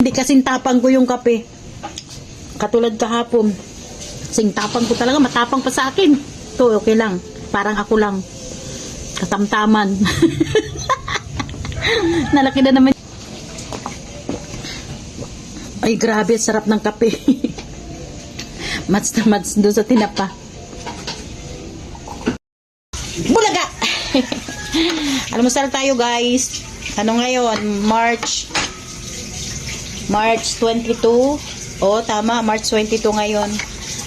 Hindi kasing tapang ko yung kape. Katulad kahapon. Sing tapang ko talaga, matapang pa sa akin. To okay lang. Parang ako lang. Katamtaman. Nalaki na naman. Ay grabe, sarap ng kape. Mats na mats doon sa tinapa. Bulaga! Almusal tayo guys. Ano ngayon? March 22. O tama, March 22 ngayon.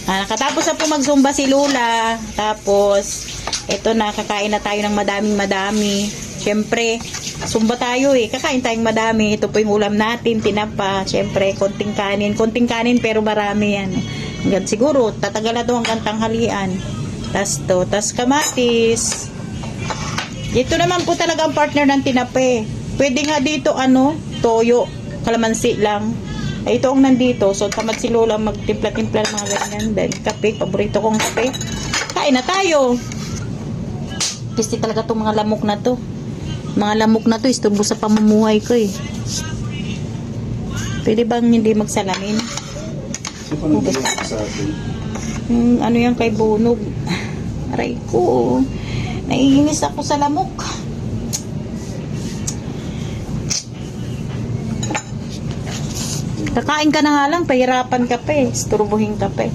Nakatapos na po mag-zumba si Lola. Tapos, ito na, kakain na tayo ng madaming-madami. Siyempre, zumba tayo eh. Kakain tayong madami. Ito po yung ulam natin, tinapa. Siyempre, konting kanin. Konting kanin pero marami yan. Hanggang siguro, tatagal na ito hanggang tanghalian. Tas kamatis. Ito naman po talaga ang partner ng tinape. Pwede nga dito, toyo. Kalamansi lang. Ay, ito ang nandito. So, tamad si Lola magtimpla-timpla ng mga ganyan. Then, kape. Paborito kong kape. Kain na tayo. Kasi talaga itong mga lamok na to. Mga lamok na to, isturbo sa pamumuhay ko eh. Pwede bang hindi magsalamin? Ano yan kay Bunog? Aray ko. Naiinis ako sa lamok. Kakain ka na nga lang, pahirapan ka pa eh. Isturbuhin ka pa eh.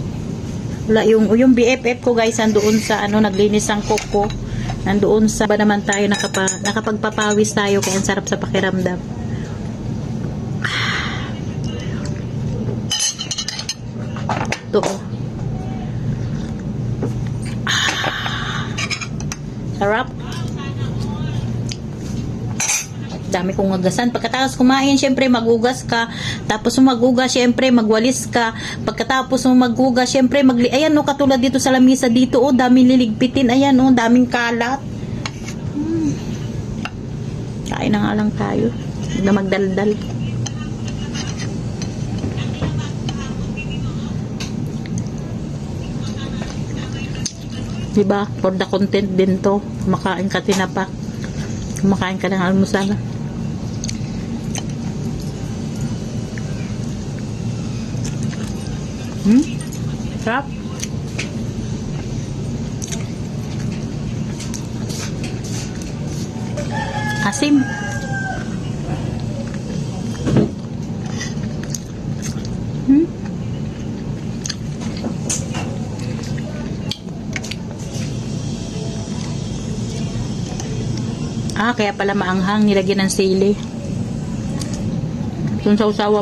Wala, yung BFF ko guys, nandoon sa naglinis ang koko. Nandoon sa ba naman tayo nakapagpapawis tayo kaya ang sarap sa pakiramdam. Ito oh. Sarap. Dami kong hugasan. Pagkatapos kumain, syempre magugas ka. Tapos magugas, syempre magwalis ka. Pagkatapos magugas, syempre ayan katulad dito sa lamisa dito, daming liligpitin. Ayan daming kalat. Kain na nga lang tayo. Huwag na magdaldal. Diba? For the content din to. Kumakain ka tinapa. Kumakain ka ng almusal. Sarap. Asim. Kaya pala maanghang, nilagyan ng sili. Kung sausawa